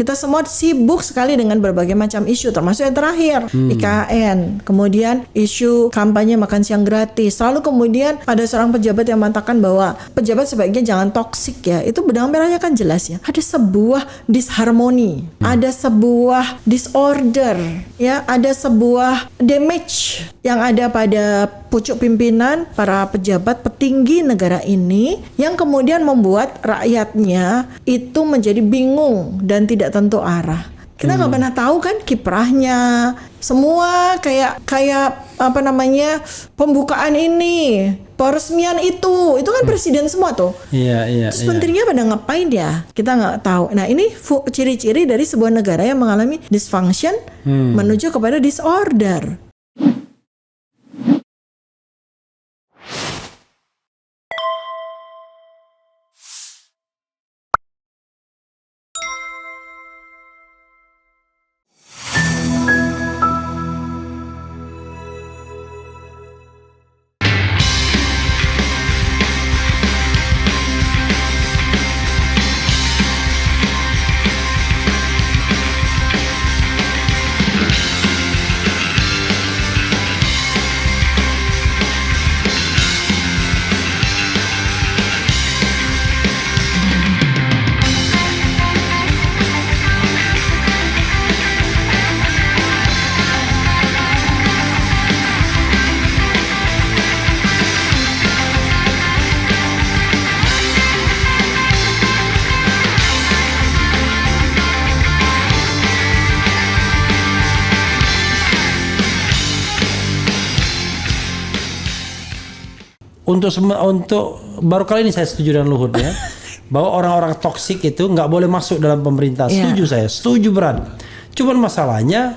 kita semua sibuk sekali dengan berbagai macam isu, termasuk yang terakhir IKN, kemudian isu kampanye makan siang gratis. Lalu kemudian ada seorang pejabat yang mengatakan bahwa pejabat sebaiknya jangan toksik ya. Itu benang merahnya kan jelas ya. Ada sebuah disharmoni, ada sebuah disorder, ya, ada sebuah damage yang ada pada pucuk pimpinan para pejabat petinggi negara ini yang kemudian membuat rakyatnya itu menjadi bingung dan tidak tentu arah. Kita nggak pernah tahu kan kiprahnya. Semua kayak apa namanya, pembukaan ini, peresmian itu kan presiden semua tuh. Iya. Terus menterinya pada ngapain ya? Kita nggak tahu. Nah ini ciri-ciri dari sebuah negara yang mengalami dysfunction menuju kepada disorder. Untuk baru kali ini saya setuju dengan Luhut ya, bahwa orang-orang toksik itu nggak boleh masuk dalam pemerintah. Setuju saya, setuju berat. Cuman masalahnya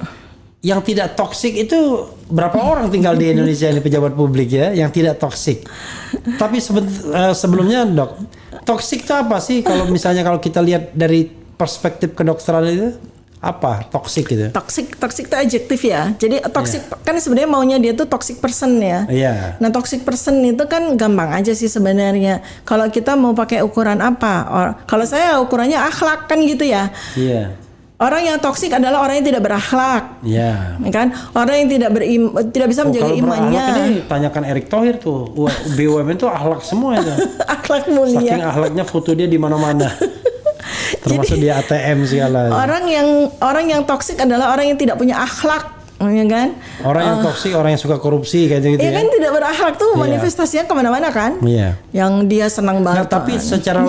yang tidak toksik itu berapa orang tinggal di Indonesia ini pejabat publik ya yang tidak toksik. Tapi sebelumnya Dok, toksik itu apa sih kalau misalnya kalau kita lihat dari perspektif kedokteran itu? Apa toxic gitu? Toxic itu adjektif ya. Jadi toxic kan sebenarnya maunya dia tuh toxic person ya. Nah toxic person itu kan gampang aja sih sebenarnya. Kalau kita mau pakai ukuran apa? Kalau saya ukurannya akhlak kan gitu ya. Orang yang toksik adalah orang yang tidak berakhlak. Kan? Orang yang tidak bisa menjaga imannya. Ini tanyakan Erick Thohir tuh. BUMN tuh akhlak semua itu. Akhlak mulia. Saking akhlaknya foto dia di mana-mana. Termasuk di ATM segala. Orang yang toksik adalah orang yang tidak punya akhlak, ya kan? Orang yang toksik, orang yang suka korupsi kayak gitu ya. Kan tidak berakhlak tuh manifestasinya kemana-mana kan? Yang dia senang banget. Nah, tapi secara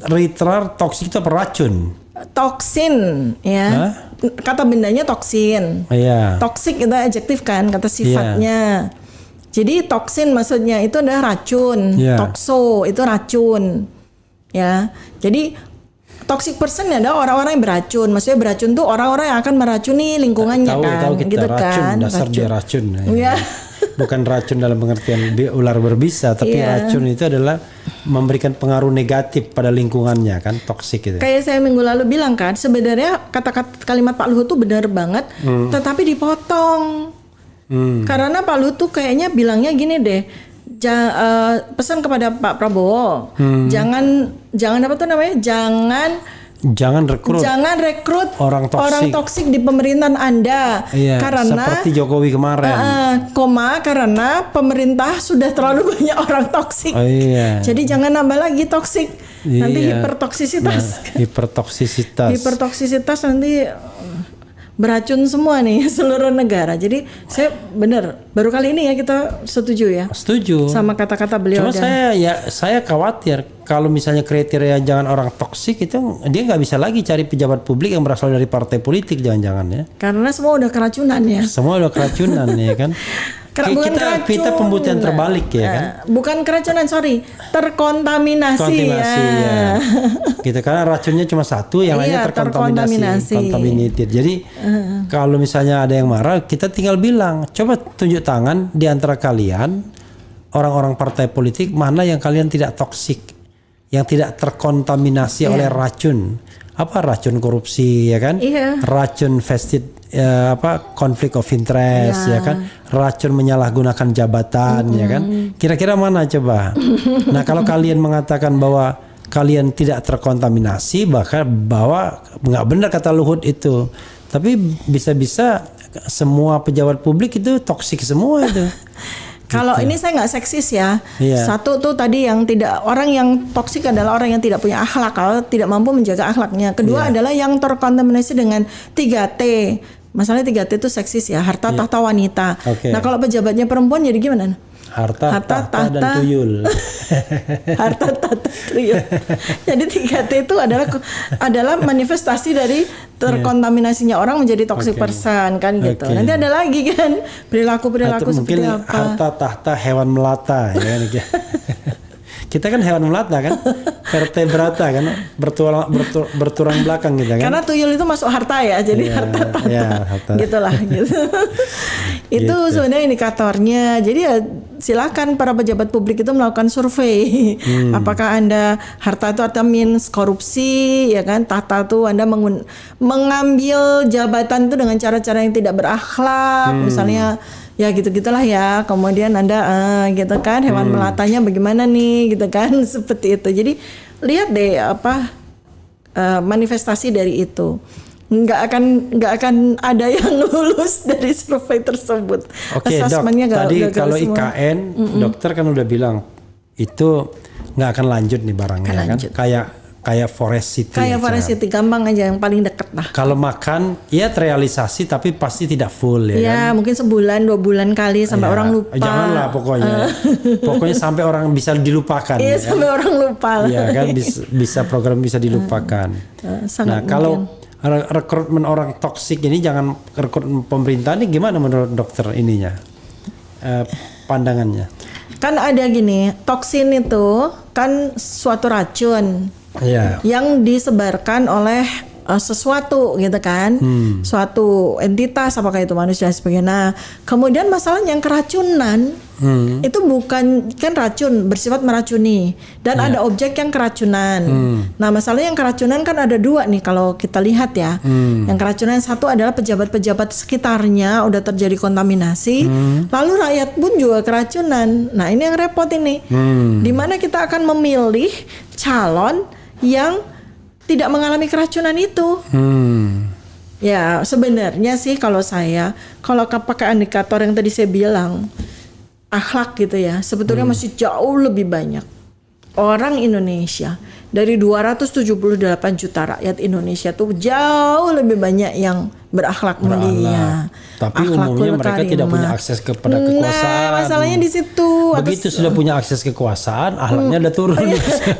literal toksik itu beracun. Toksin, ya. Kata bendanya toksin. Toksik itu adjektif kan, kata sifatnya. Jadi toksin maksudnya itu adalah racun. Tokso itu racun. Ya. Jadi toxic person adalah orang-orang yang beracun. Maksudnya beracun tuh orang-orang yang akan meracuni lingkungannya tahu kita gitu racun, kan. Dasar dia racun. Bukan racun dalam pengertian ular berbisa, tapi racun itu adalah memberikan pengaruh negatif pada lingkungannya kan, toksik itu. Kayak saya minggu lalu bilang kan, sebenarnya kata-kata kalimat Pak Luhut tuh benar banget, tetapi dipotong. Karena Pak Luhut tuh kayaknya bilangnya gini deh. Pesan kepada Pak Prabowo, jangan apa tuh namanya, jangan rekrut orang toksik di pemerintahan Anda, karena seperti Jokowi kemarin, karena pemerintah sudah terlalu banyak orang toksik, jadi jangan nambah lagi toksik, nanti hipertoksisitas nanti beracun semua nih seluruh negara. Jadi saya baru kali ini ya kita setuju sama kata-kata beliau. Cuma saya khawatir kalau misalnya kriteria jangan orang toksik itu dia nggak bisa lagi cari pejabat publik yang berasal dari partai politik, jangan-jangan ya. Karena semua udah keracunan ya. Ya kan. Kita pembuktian terbalik ya kan. Bukan keracunan, terkontaminasi ya. Gitu, karena racunnya cuma satu, yang lainnya terkontaminated. Jadi kalau misalnya ada yang marah, kita tinggal bilang, coba tunjuk tangan di antara kalian orang-orang partai politik mana yang kalian tidak toksik, yang tidak terkontaminasi oleh racun. Apa racun korupsi ya kan? Racun vested konflik of interest ya kan, racun menyalahgunakan jabatan ya kan, kira-kira mana coba? Nah kalau kalian mengatakan bahwa kalian tidak terkontaminasi, bahwa nggak benar kata Luhut itu. Tapi bisa-bisa semua pejabat publik itu toksik semua itu. Kalau ini saya nggak seksis ya. Iya. Satu tuh tadi yang tidak, orang yang toksik adalah orang yang tidak punya akhlak, kalau tidak mampu menjaga akhlaknya. Kedua adalah yang terkontaminasi dengan 3T. Masalahnya 3T itu seksis ya, harta, tahta, wanita. Nah kalau pejabatnya perempuan jadi gimana? Harta, tahta, dan tuyul. Harta, tahta, tuyul. Jadi 3T itu adalah manifestasi dari terkontaminasinya orang menjadi toxic person kan gitu. Nanti ada lagi kan perilaku seperti mungkin apa? harta, tahta, hewan melata ya kan. Kita kan hewan melata kan, vertebrata kan, bertulang belakang gitu kan. Karena tuyul itu masuk harta ya, jadi harta tahta, gitulah gitu. Itu sebenarnya indikatornya. Jadi ya silakan para pejabat publik itu melakukan survei. Apakah Anda harta itu artinya means korupsi, ya kan? Tahta itu Anda mengambil jabatan itu dengan cara-cara yang tidak berakhlak, misalnya. Ya gitu-gitulah ya. Kemudian Anda gitu kan, hewan melatanya bagaimana nih gitu kan, seperti itu. Jadi lihat deh manifestasi dari itu. Nggak akan ada yang lulus dari survei tersebut. Oke, Dok. Tadi kalau IKN, dokter kan udah bilang itu nggak akan lanjut nih barangnya kan. Kayak Forest City. Kayak Forest City, gampang aja, yang paling deket lah. Kalau makan ya terrealisasi tapi pasti tidak full ya kan? Mungkin sebulan 2 bulan kali sampai orang lupa. Janganlah pokoknya. Pokoknya sampai orang bisa dilupakan. Iya, sampai orang lupa. Iya kan, bisa program bisa dilupakan. Nah, kalau rekrutmen orang toksik ini, jangan rekrutmen pemerintah, ini gimana menurut dokter ininya? Pandangannya. Kan ada gini, toksin itu kan suatu racun. Yang disebarkan oleh sesuatu gitu kan, suatu entitas, apakah itu manusia dan sebagainya. Nah, kemudian masalahnya yang keracunan itu bukan kan racun bersifat meracuni dan ada objek yang keracunan. Nah, masalahnya yang keracunan kan ada 2 nih kalau kita lihat ya. Yang keracunan satu adalah pejabat-pejabat sekitarnya udah terjadi kontaminasi, lalu rakyat pun juga keracunan. Nah, ini yang repot ini. Dimana kita akan memilih calon yang tidak mengalami keracunan itu. Ya sebenarnya sih kalau pakai indikator yang tadi saya bilang, akhlak gitu ya, sebetulnya masih jauh lebih banyak orang Indonesia. Dari 278 juta rakyat Indonesia tuh jauh lebih banyak yang berakhlak mulia. Tapi umumnya mereka tidak punya akses kepada kekuasaan. Nah, masalahnya di situ. Begitu sudah punya akses kekuasaan, akhlaknya udah turun.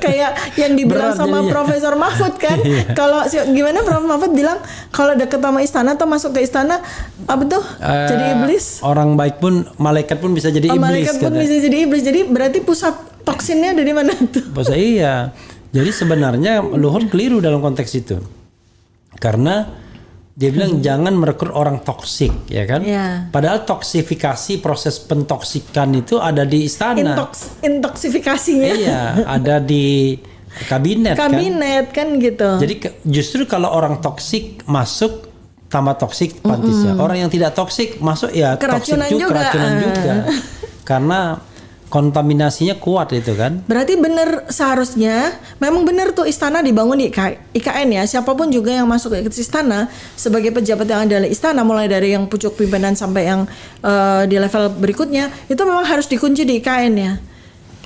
Kayak yang dibilang sama Profesor Mahfud kan. Kalau gimana Prof Mahfud bilang kalau deket sama istana atau masuk ke istana apa tuh? Jadi iblis. Orang baik pun, malaikat pun bisa jadi iblis. Malaikat pun bisa jadi iblis. Jadi berarti pusat toksinnya ada di mana tuh? Iya. Jadi sebenarnya Luhut keliru dalam konteks itu. Karena dia bilang jangan merekrut orang toksik, ya kan? Padahal toksifikasi, proses pentoksikan itu ada di istana. Intoksifikasinya. Iya, ada di kabinet kan gitu. Jadi justru kalau orang toksik masuk tambah toksik pantisnya. Orang yang tidak toksik masuk ya keracunan keracunan juga. Karena kontaminasinya kuat itu kan. Berarti benar, seharusnya memang benar tuh istana dibangun di IKN ya. Siapapun juga yang masuk ke istana sebagai pejabat yang ada di istana, mulai dari yang pucuk pimpinan sampai yang di level berikutnya, itu memang harus dikunci di IKN ya.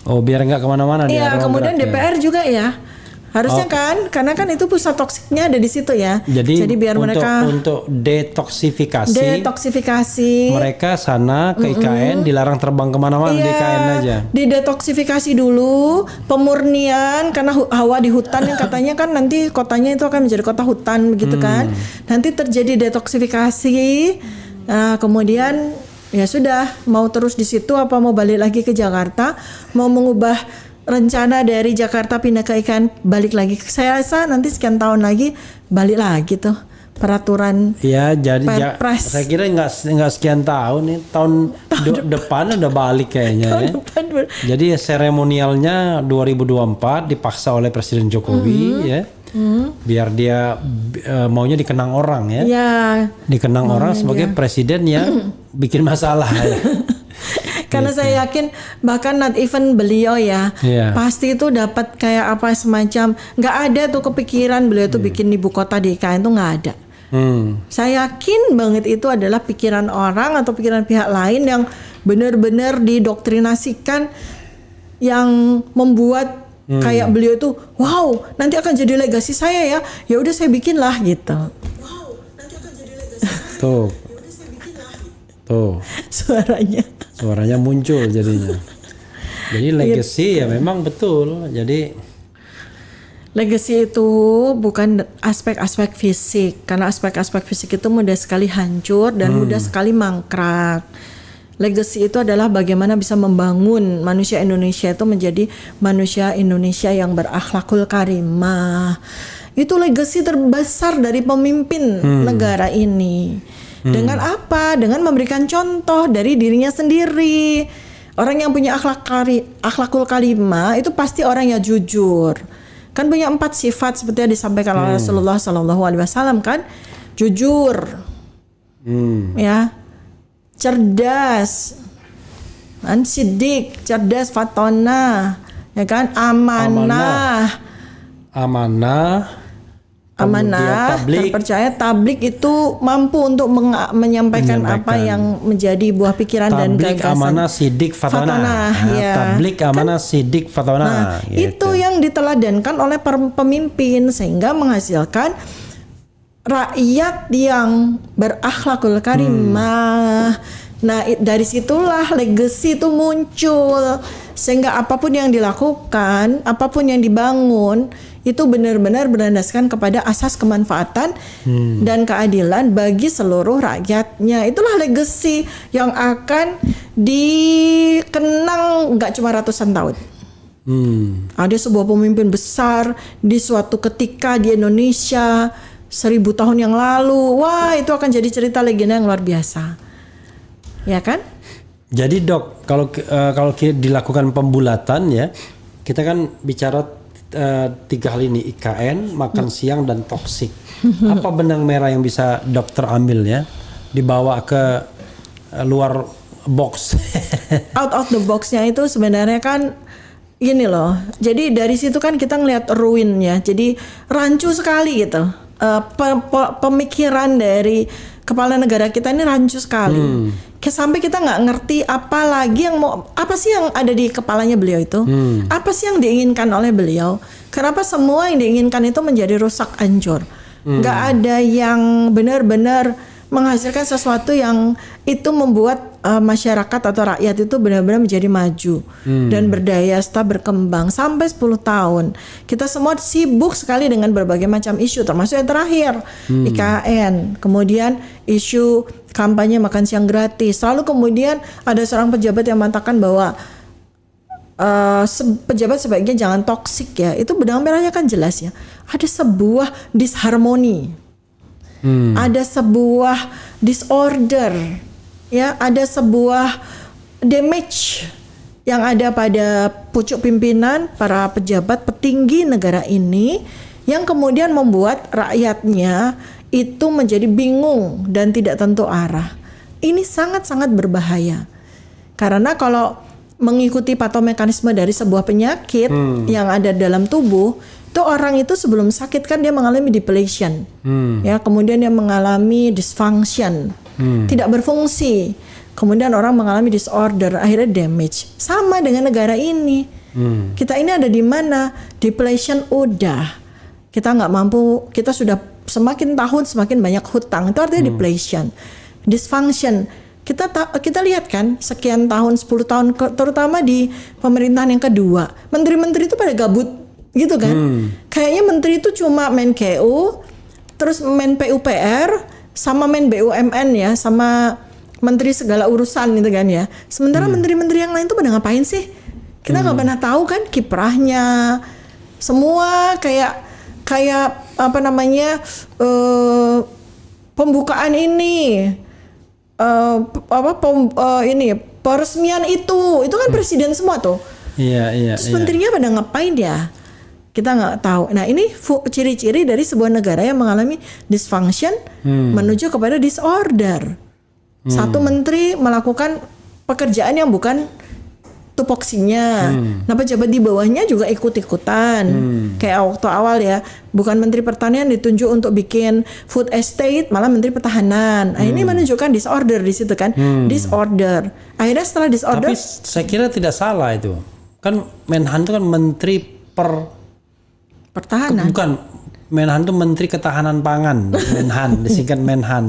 Oh, biar nggak kemana-mana. Iya, kemudian DPR juga ya. Harusnya kan, karena kan itu pusat toksiknya ada di situ ya. Jadi biar mereka untuk detoksifikasi mereka sana ke IKN, dilarang terbang kemana-mana di IKN aja. Didetoksifikasi dulu, pemurnian, karena hawa di hutan yang katanya kan nanti kotanya itu akan menjadi kota hutan begitu kan. Nanti terjadi detoksifikasi, kemudian ya sudah, mau terus di situ apa mau balik lagi ke Jakarta, mau mengubah rencana dari Jakarta pindah ke IKN, balik lagi. Saya rasa nanti sekian tahun lagi balik lagi tuh peraturan. Ya, jadi saya kira nggak sekian tahun nih, tahun depan udah balik kayaknya ya. Jadi seremonialnya 2024 dipaksa oleh Presiden Jokowi ya. Biar dia maunya dikenang orang ya. Dikenang orang sebagai presiden yang bikin masalah ya. Karena saya yakin bahkan not even beliau ya, pasti itu dapat kayak apa semacam, nggak ada tuh kepikiran beliau tuh bikin ibu kota di IKN tuh nggak ada. Saya yakin banget itu adalah pikiran orang atau pikiran pihak lain yang benar-benar didoktrinasikan, yang membuat kayak beliau itu, wow, nanti akan jadi legasi saya ya. Ya udah saya bikin lah gitu. Wow, nanti akan jadi legasi saya. Tuh. Ya udah saya bikin lah. Tuh. Suaranya muncul jadinya. Jadi legacy ya memang betul. Jadi legacy itu bukan aspek-aspek fisik, karena aspek-aspek fisik itu mudah sekali hancur dan mudah sekali mangkrak. Legacy itu adalah bagaimana bisa membangun manusia Indonesia itu menjadi manusia Indonesia yang berakhlakul karimah. Itu legacy terbesar dari pemimpin negara ini. Dengan apa? Dengan memberikan contoh dari dirinya sendiri. Orang yang punya akhlakul karimah itu pasti orang yang jujur. Kan punya 4 sifat seperti yang disampaikan oleh Rasulullah SAW kan, jujur, ya, cerdas, kan, sidik, cerdas, fatona, ya kan, amanah, terpercaya, tablik itu mampu untuk menyampaikan apa yang menjadi buah pikiran dan gagasan. Tablik, amanah, sidik, fatona. Ya. Tablik, amanah, sidik, fatona. Nah, gitu. itu yang diteladankan oleh pemimpin sehingga menghasilkan rakyat yang berakhlakul karimah. Nah, dari situlah legacy itu muncul, sehingga apapun yang dilakukan, apapun yang dibangun itu benar-benar berlandaskan kepada asas kemanfaatan dan keadilan bagi seluruh rakyatnya. Itulah legacy yang akan dikenang nggak cuma ratusan tahun. Ada sebuah pemimpin besar di suatu ketika di Indonesia 1000 tahun yang lalu, wah itu akan jadi cerita legenda yang luar biasa. Ya kan? Jadi Dok, kalau dilakukan pembulatan ya, kita kan bicara 3 hal ini, IKN, makan siang dan toksik. Apa benang merah yang bisa dokter ambil ya, dibawa ke luar box? Out of the box-nya itu sebenarnya kan gini loh. Jadi dari situ kan kita ngelihat ruinnya. Jadi rancu sekali gitu. Pemikiran dari kepala negara kita ini rancu sekali. Sampai kita nggak ngerti apa lagi yang apa sih yang ada di kepalanya beliau itu, apa sih yang diinginkan oleh beliau, kenapa semua yang diinginkan itu menjadi rusak, hancur, nggak ada yang benar-benar menghasilkan sesuatu yang itu membuat masyarakat atau rakyat itu benar-benar menjadi maju dan berdaya serta berkembang sampai 10 tahun. Kita semua sibuk sekali dengan berbagai macam isu, termasuk yang terakhir IKN, kemudian isu kampanye makan siang gratis. Lalu kemudian ada seorang pejabat yang mengatakan bahwa pejabat sebaiknya jangan toksik ya. Itu benang merahnya kan jelas ya. Ada sebuah disharmoni. Ada sebuah disorder, ya, ada sebuah damage yang ada pada pucuk pimpinan para pejabat petinggi negara ini, yang kemudian membuat rakyatnya itu menjadi bingung dan tidak tentu arah. Ini sangat-sangat berbahaya, karena kalau mengikuti patomekanisme dari sebuah penyakit yang ada dalam tubuh, itu orang itu sebelum sakit kan dia mengalami depletion, ya, kemudian dia mengalami dysfunction, tidak berfungsi, kemudian orang mengalami disorder, akhirnya damage. Sama dengan negara ini, kita ini ada di mana? Depletion udah, kita nggak mampu, kita sudah semakin tahun semakin banyak hutang, itu artinya depletion, dysfunction. Kita lihat kan sekian tahun, 10 tahun, terutama di pemerintahan yang kedua, menteri-menteri itu pada gabut gitu kan. Kayaknya menteri itu cuma main KU, terus main PUPR, sama main BUMN ya, sama menteri segala urusan gitu kan ya. Sementara menteri-menteri yang lain tuh pada ngapain sih? Kita nggak pernah tahu kan kiprahnya. Semua kayak apa namanya, pembukaan ini, peresmian itu kan presiden semua tuh. Iya. Terus menterinya pada ngapain ya? Kita nggak tahu. Nah, ini ciri-ciri dari sebuah negara yang mengalami dysfunction menuju kepada disorder. Satu menteri melakukan pekerjaan yang bukan tupoksinya. Nah, pejabat di bawahnya juga ikut-ikutan. Kayak waktu awal ya, bukan Menteri Pertanian ditunjuk untuk bikin food estate, malah Menteri Pertahanan. Nah, ini menunjukkan disorder di situ kan. Disorder. Akhirnya setelah disorder, Tapi saya kira tidak salah itu. Kan Menhan itu kan Menteri Pertahanan. bukan Menhan itu Menteri Ketahanan Pangan. Menhan disingkat Menhan.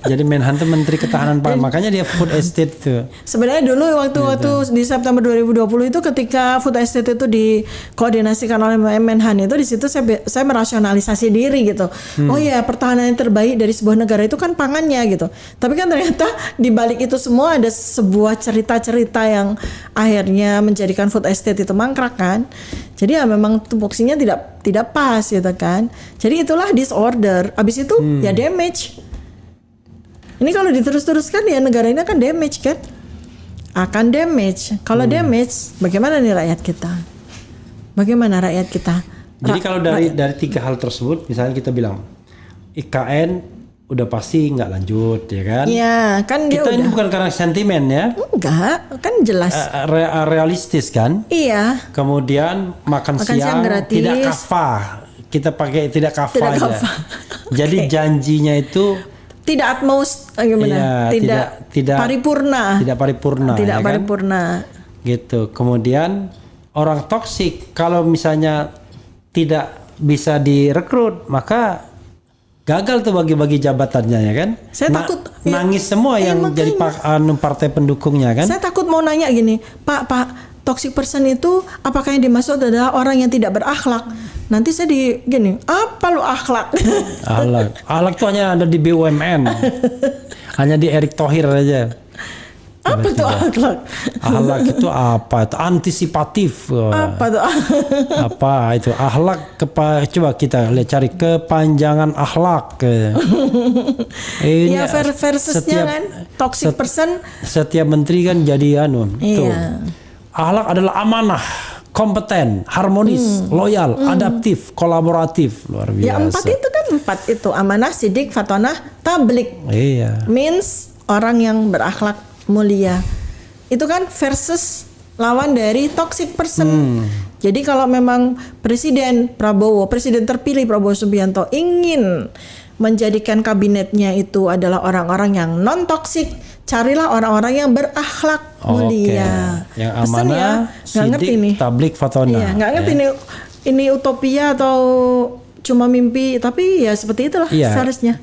Jadi Menhan itu Menteri Ketahanan Pangan, makanya dia food estate itu. Sebenarnya dulu waktu di September 2020 itu ketika food estate itu dikoordinasikan oleh Menhan itu, di situ saya merasionalisasi diri gitu. Oh ya, pertahanan yang terbaik dari sebuah negara itu kan pangannya gitu. Tapi kan ternyata di balik itu semua ada sebuah cerita-cerita yang akhirnya menjadikan food estate itu mangkrak kan. Jadi ya memang tupoksinya tidak pas gitu kan. Jadi itulah disorder. Abis itu ya damage. Ini kalau diterus-teruskan ya negara ini akan damage kan? Akan damage. Kalau damage, bagaimana nih rakyat kita? Bagaimana rakyat kita? Jadi kalau dari 3 hal tersebut, misalnya kita bilang IKN udah pasti nggak lanjut, ya kan? Iya, kan dia Kita udah. ini bukan karena sentimen ya, Enggak, kan jelas. realistis kan? Iya. Kemudian makan Makan siang siang gratis. tidak kafah. Kita pakai tidak kafah Tidak aja. kafah. Jadi janjinya itu Tidak gimana? Iya, tidak paripurna. tidak paripurna, Tidak ya kan? paripurna. Gitu. Kemudian orang toksik kalau misalnya tidak bisa direkrut, maka gagal tuh bagi-bagi jabatannya, ya kan? Saya takut, ya. Nangis semua yang makanya. jadi partai pendukungnya kan? Saya takut mau nanya gini, Pak, toxic person itu apakah yang dimaksud adalah orang yang tidak berakhlak? Nanti saya gini, apa lu akhlak? Ahlak tuh hanya ada di BUMN, hanya di Erick Thohir aja. Apa tuh akhlak? Ahlak itu apa? Itu antisipatif. Apa tuh? Apa itu ahlak? Coba kita lihat, cari kepanjangan ahlak. Ini Ya versusnya kan, toxic person. Setiap menteri kan jadi tuh. Iya. Ahlak adalah amanah, kompeten, harmonis, loyal, adaptif, kolaboratif. Luar biasa. Ya 4 itu amanah, sidik, fatonah, tablik. Iya. Means orang yang berakhlak mulia. Itu kan versus lawan dari toxic person. Jadi kalau memang presiden terpilih Prabowo Subianto ingin menjadikan kabinetnya itu adalah orang-orang yang non toksik, carilah orang-orang yang berakhlak mulia. Yang Pesen amanah, ya, nggak ngerti sidik, nih. tablik, fatonah. Iya, nggak ngerti ini utopia atau cuma mimpi, tapi ya seperti itulah Iya. seharusnya.